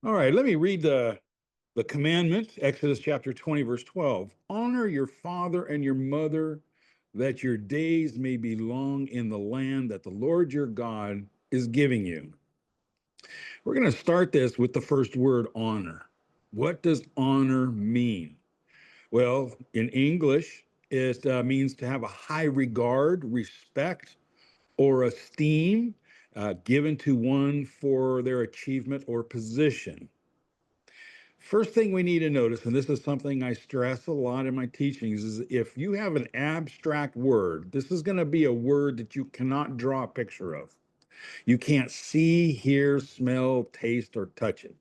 All right, let me read the commandment, Exodus chapter 20, verse 12. Honor your father and your mother, that your days may be long in the land that the Lord your God is giving you. We're going to start this with the first word, honor. What does honor mean? Well, in English, it means to have a high regard, respect, or esteem given to one for their achievement or position. First thing we need to notice, and this is something I stress a lot in my teachings, is if you have an abstract word, this is going to be a word that you cannot draw a picture of. You can't see, hear, smell, taste, or touch it.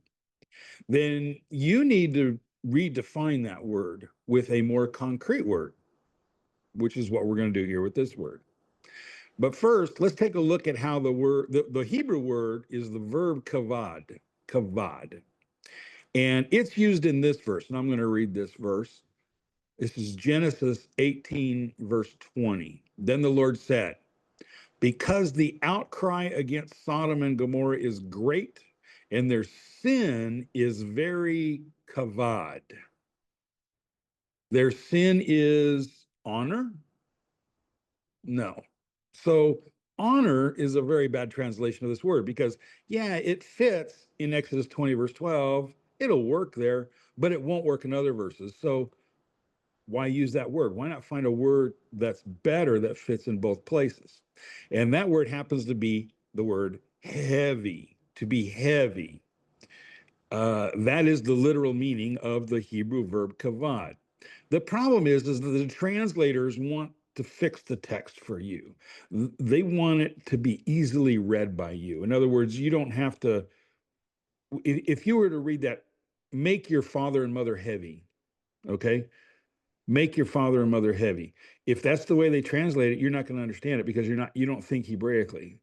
Then you need to redefine that word with a more concrete word, which is what we're going to do here with this word. But first, let's take a look at how the Hebrew word is the verb kavad, kavad. And it's used in this verse, and I'm going to read this verse. This is Genesis 18, verse 20. Then the Lord said, because the outcry against Sodom and Gomorrah is great, and their sin is very kavad. Their sin is honor? No. So honor is a very bad translation of this word because, yeah, it fits in Exodus 20, verse 12. It'll work there, but it won't work in other verses. So why use that word? Why not find a word that's better that fits in both places? And that word happens to be the word heavy, to be heavy. That is the literal meaning of the Hebrew verb kavad. The problem is that the translators want to fix the text for you. They want it to be easily read by you. In other words, you don't have to, if you were to read that, make your father and mother heavy, okay? Make your father and mother heavy. If that's the way they translate it, you're not going to understand it because you don't think Hebraically.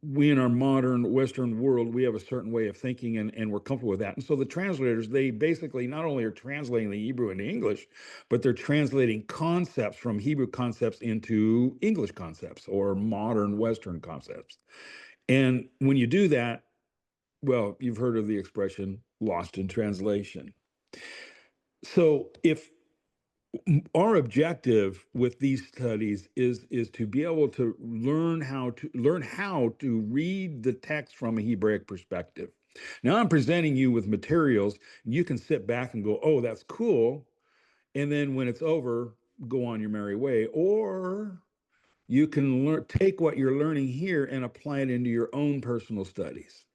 We in our modern Western world, we have a certain way of thinking and we're comfortable with that. And so the translators, they basically not only are translating the Hebrew into English, but they're translating concepts from Hebrew concepts into English concepts or modern Western concepts. And when you do that, well, you've heard of the expression lost in translation. So if our objective with these studies is to be able to learn how to read the text from a Hebraic perspective. Now I'm presenting you with materials, and you can sit back and go, "Oh, that's cool," and then when it's over, go on your merry way. Or you can take what you're learning here and apply it into your own personal studies.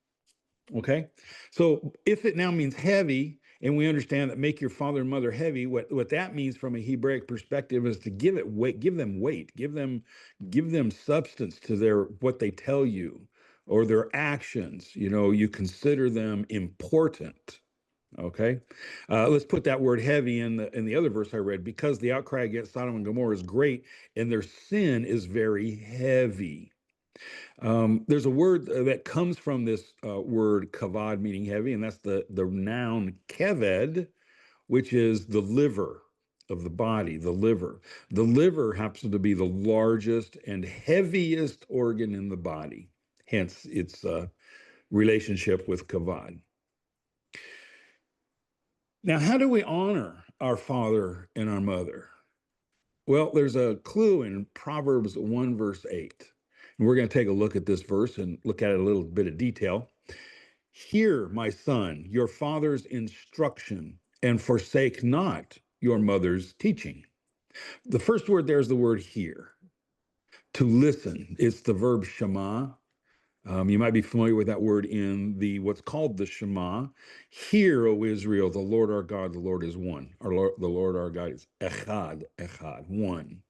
Okay, so if it now means heavy, and we understand that make your father and mother heavy, what that means from a Hebraic perspective is to give it weight, give them weight, give them substance to their what they tell you or their actions. You know, you consider them important. Okay, let's put that word heavy in the other verse I read. Because the outcry against Sodom and Gomorrah is great, and their sin is very heavy. There's a word that comes from this word kavad, meaning heavy, and that's the noun keved, which is the liver of the body, the liver. The liver happens to be the largest and heaviest organ in the body, hence its relationship with kavad. Now, how do we honor our father and our mother? Well, there's a clue in Proverbs 1, verse 8. And we're going to take a look at this verse and look at it a little bit of detail. Hear, my son, your father's instruction, and forsake not your mother's teaching. The first word there is the word hear. To listen, it's the verb shema. You might be familiar with that word in what's called the Shema. Hear, O Israel, the Lord our God, the Lord is one. The Lord our God is echad, echad, one.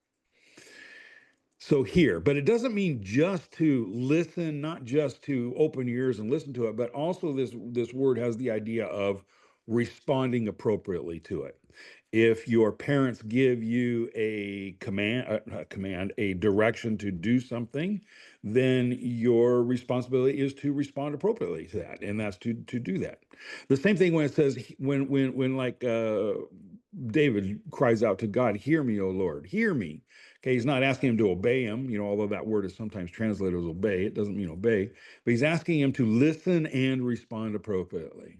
So hear, but it doesn't mean just to listen, not just to open your ears and listen to it, but also this word has the idea of responding appropriately to it. If your parents give you a a direction to do something, then your responsibility is to respond appropriately to that, and that's to do that. The same thing when it says when like David cries out to God, "Hear me, O Lord, hear me." Okay, he's not asking him to obey him, although that word is sometimes translated as obey. It doesn't mean obey, but he's asking him to listen and respond appropriately.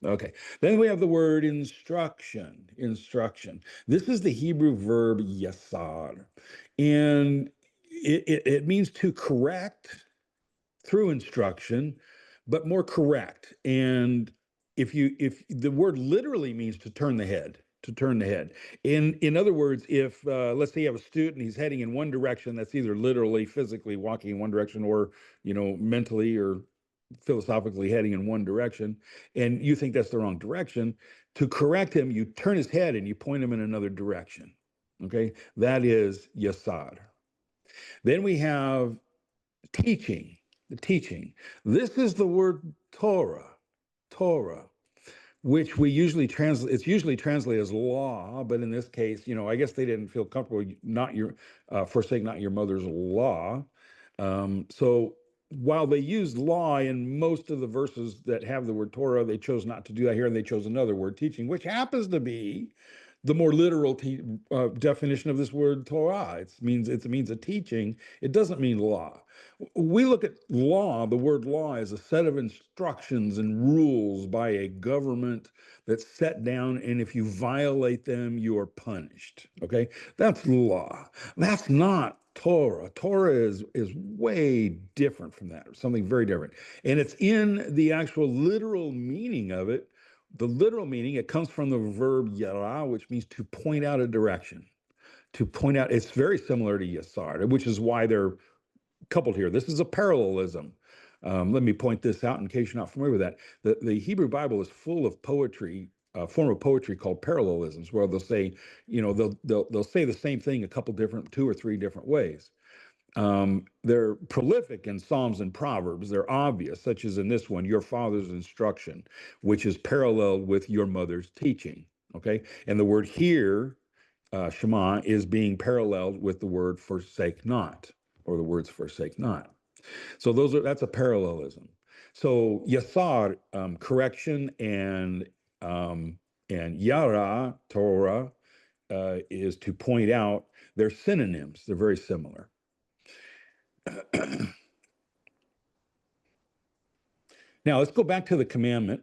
Okay, then we have the word instruction. Instruction. This is the Hebrew verb yasar, and it means to correct through instruction, but more correct. And if the word literally means to turn the head, to turn the head. In other words, if let's say you have a student, he's heading in one direction, that's either literally, physically walking in one direction, or mentally or philosophically heading in one direction, and you think that's the wrong direction, to correct him, you turn his head and you point him in another direction. Okay, that is yasar. Then we have teaching, the teaching. This is the word Torah, Torah, which we usually translate, it's usually translated as law, but in this case, I guess they didn't feel comfortable not your, forsake not your mother's law. So while they used law in most of the verses that have the word Torah, they chose not to do that here, and they chose another word, teaching, which happens to be the more literal definition of this word Torah. It means a teaching. It doesn't mean law. We look at law, the word law, as a set of instructions and rules by a government that's set down, and if you violate them, you are punished. Okay, that's law. That's not Torah. Torah is way different from that, or something very different. And it's in the actual literal meaning of it. The literal meaning, it comes from the verb yara, which means to point out a direction. To point out, it's very similar to yasar, which is why they're coupled here. This is a parallelism. Let me point this out in case you're not familiar with that. The Hebrew Bible is full of poetry, a form of poetry called parallelisms, where they'll say, they'll say the same thing a couple different, two or three different ways. They're prolific in Psalms and Proverbs. They're obvious, such as in this one, your father's instruction, which is paralleled with your mother's teaching. Okay, and the word here, Shema, is being paralleled with the word forsake not, or the words forsake not. So that's a parallelism. So yasar, correction, and yara, Torah, is to point out. They're synonyms. They're very similar. Now let's go back to the commandment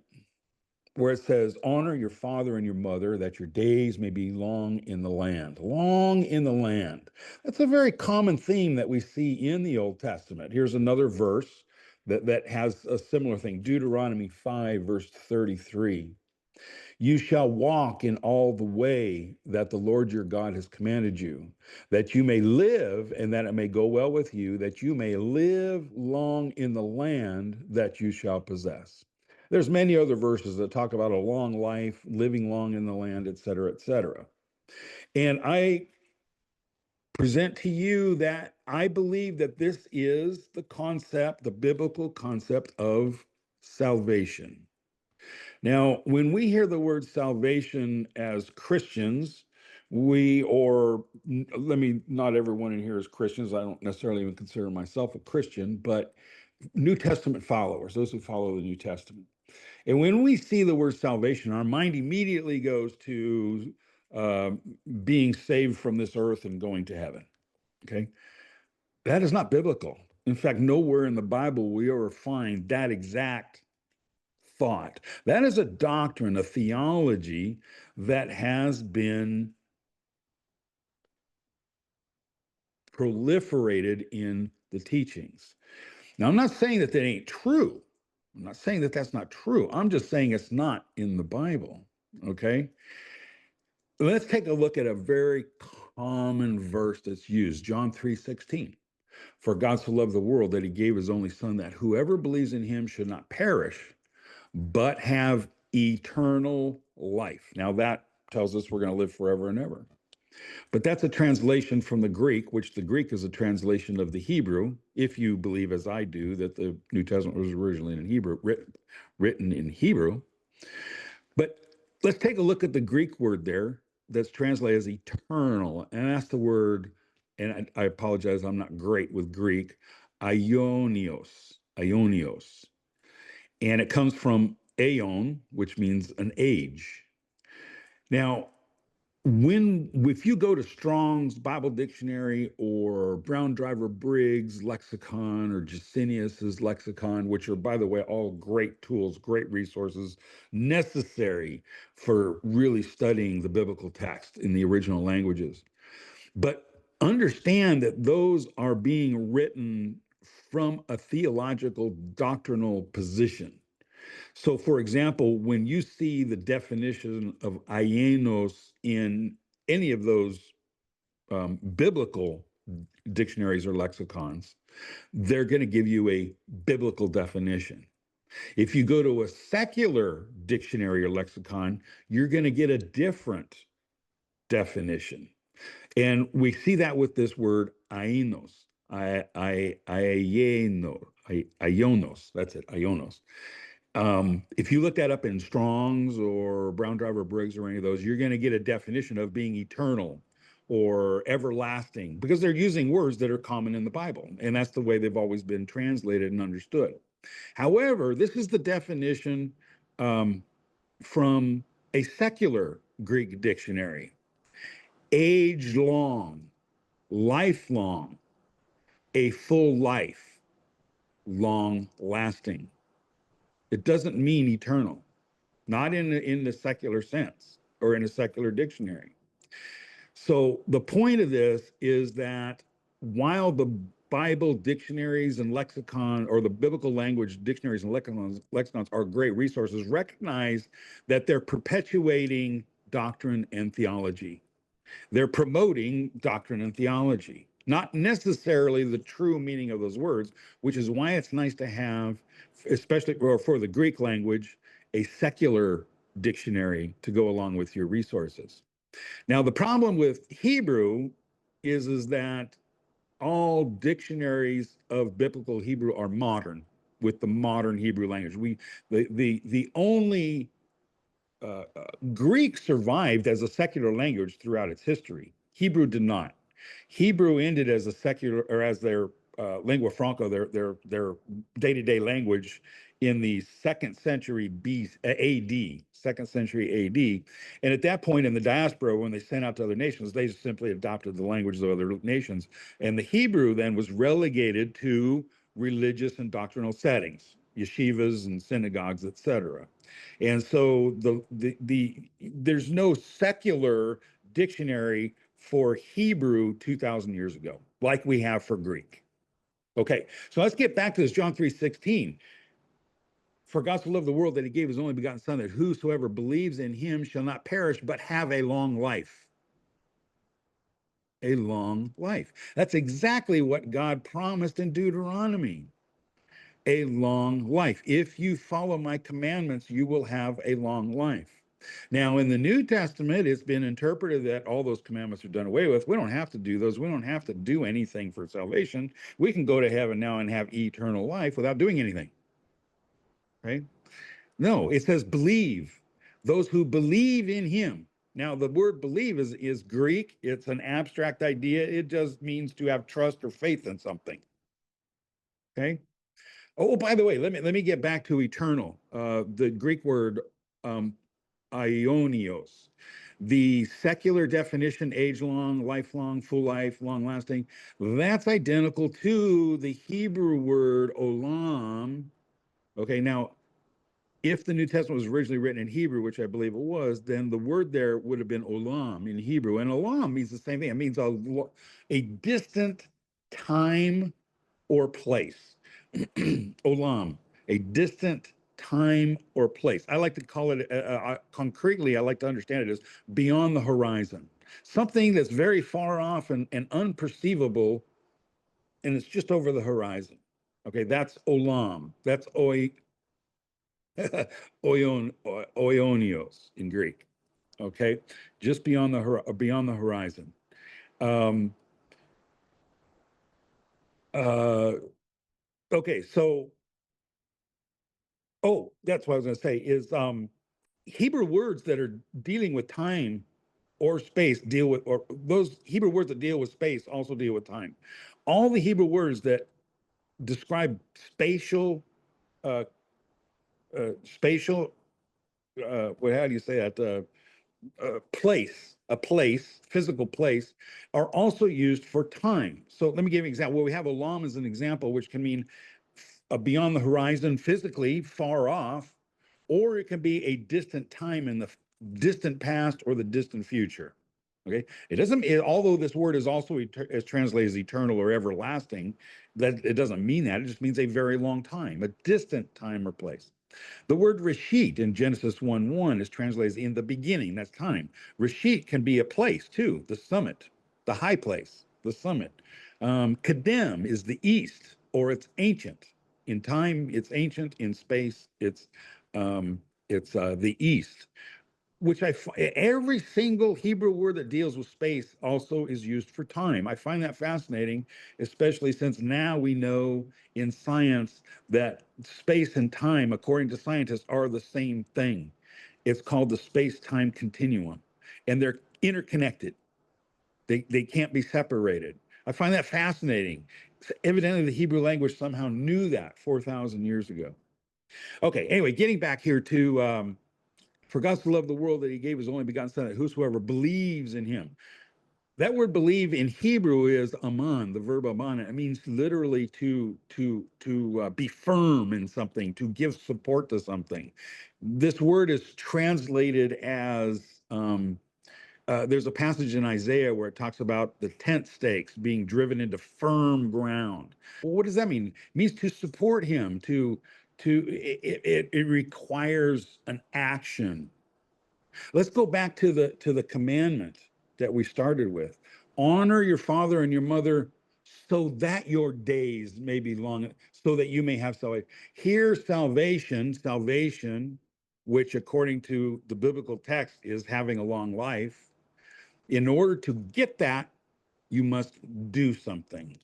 where it says, honor your father and your mother, that your days may be long in the land. Long in the land. That's a very common theme that we see in the Old Testament. Here's another verse that has a similar thing. Deuteronomy 5, verse 33. You shall walk in all the way that the Lord your God has commanded you, that you may live and that it may go well with you, that you may live long in the land that you shall possess. There's many other verses that talk about a long life, living long in the land, et cetera, et cetera. And I present to you that I believe that this is the concept, the biblical concept of salvation. Now, when we hear the word salvation as Christians, not everyone in here is Christians. I don't necessarily even consider myself a Christian, but New Testament followers, those who follow the New Testament. And when we see the word salvation, our mind immediately goes to uh, being saved from this earth and going to heaven. Okay. That is not biblical. In fact, nowhere in the Bible will you ever find that exact thought. That is a doctrine, a theology that has been proliferated in the teachings. Now, I'm not saying that ain't true. I'm not saying that that's not true. I'm just saying it's not in the Bible. Okay. Let's take a look at a very common verse that's used, John 3:16. For God so loved the world that he gave his only son, that whoever believes in him should not perish, but have eternal life. Now that tells us we're going to live forever and ever. But that's a translation from the Greek, which the Greek is a translation of the Hebrew, if you believe, as I do, that the New Testament was originally in Hebrew, written in Hebrew. But let's take a look at the Greek word there that's translated as eternal. And that's the word, and I apologize, I'm not great with Greek, aionios, aionios. And it comes from aeon, which means an age. Now, if you go to Strong's Bible Dictionary or Brown Driver Briggs lexicon or Gesenius's lexicon, which are, by the way, all great tools, great resources necessary for really studying the biblical text in the original languages. But understand that those are being written from a theological doctrinal position. So, for example, when you see the definition of aienos in any of those biblical dictionaries or lexicons, they're going to give you a biblical definition. If you go to a secular dictionary or lexicon, you're going to get a different definition. And we see that with this word aienos, aionos, that's it, aionos. If you look that up in Strong's or Brown Driver Briggs or any of those, you're going to get a definition of being eternal or everlasting because they're using words that are common in the Bible. And that's the way they've always been translated and understood. However, this is the definition from a secular Greek dictionary: age long, lifelong, a full life, long lasting. It doesn't mean eternal, not in the secular sense or in a secular dictionary. So the point of this is that while the Bible dictionaries and lexicon, or the biblical language dictionaries and lexicons are great resources, recognize that they're perpetuating doctrine and theology. They're promoting doctrine and theology, not necessarily the true meaning of those words, which is why it's nice to have, especially for the Greek language, a secular dictionary to go along with your resources. Now, the problem with Hebrew is that all dictionaries of biblical Hebrew are modern, with the modern Hebrew language. The only Greek survived as a secular language throughout its history. Hebrew did not. Hebrew ended as a secular, or as their lingua franca, their day-to-day language, in the second century AD, second century AD. And at that point in the diaspora, when they sent out to other nations, they just simply adopted the languages of other nations. And the Hebrew then was relegated to religious and doctrinal settings, yeshivas and synagogues, etc. And so there's no secular dictionary for Hebrew 2,000 years ago, like we have for Greek. Okay, so let's get back to this John 3:16. For God so loved the world that he gave his only begotten son, that whosoever believes in him shall not perish, but have a long life. A long life. That's exactly what God promised in Deuteronomy. A long life. If you follow my commandments, you will have a long life. Now, in the New Testament, it's been interpreted that all those commandments are done away with. We don't have to do those. We don't have to do anything for salvation. We can go to heaven now and have eternal life without doing anything. Right? No, it says believe. Those who believe in him. Now, the word believe is Greek. It's an abstract idea. It just means to have trust or faith in something. Okay? Oh, by the way, let me get back to eternal. The Greek word aionios. The secular definition, age long, lifelong, full life, long lasting, that's identical to the Hebrew word olam. Okay, now, if the New Testament was originally written in Hebrew, which I believe it was, then the word there would have been olam in Hebrew. And olam means the same thing. It means a distant time or place. Olam, a distant time or place. I like to call it concretely, I like to understand it as beyond the horizon. Something that's very far off and unperceivable, and it's just over the horizon. Okay, that's olam. That's oionios in Greek. Okay, just beyond the horizon. Um, uh, okay, so that's what I was going to say is Hebrew words that are dealing with time or space deal with, or those Hebrew words that deal with space also deal with time. All the Hebrew words that describe uh, spatial, how do you say that? place, a place, physical place, are also used for time. So let me give you an example. Well, we have olam as an example, which can mean beyond the horizon, physically far off, or it can be a distant time in the distant past or the distant future. Okay, it doesn't. Although this word is also is translated as eternal or everlasting, that it doesn't mean that. It just means a very long time, a distant time or place. The word Reshit in Genesis 1:1 is translated as in the beginning. That's time. Reshit can be a place too, the summit, the high place, the summit. Kadem is the east, or it's ancient. In time, it's ancient. In space, it's the east, which every single Hebrew word that deals with space also is used for time. I find that fascinating, especially since now we know in science that space and time, according to scientists, are the same thing. It's called the space-time continuum, and they're interconnected. They can't be separated. I find that fascinating. Evidently, the Hebrew language somehow knew that 4,000 years ago. Okay, anyway, getting back here to for God to love the world that he gave his only begotten son, that whosoever believes in him. That word believe in Hebrew is aman, the verb aman. It means literally to be firm in something, to give support to something. This word is translated as there's a passage in Isaiah where it talks about the tent stakes being driven into firm ground. Well, what does that mean? It means to support him, it requires an action. Let's go back to the commandment that we started with. Honor your father and your mother so that your days may be long, so that you may have salvation. Here's salvation, which according to the biblical text is having a long life. In order to get that, you must do something.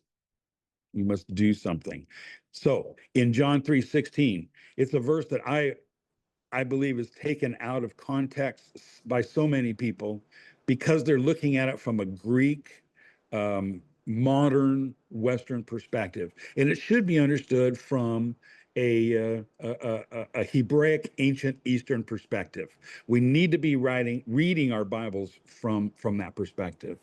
You must do something. So in John 3:16, it's a verse that I believe is taken out of context by so many people because they're looking at it from a Greek, modern Western perspective. And it should be understood from a Hebraic ancient Eastern perspective. We need to be reading our Bibles from that perspective.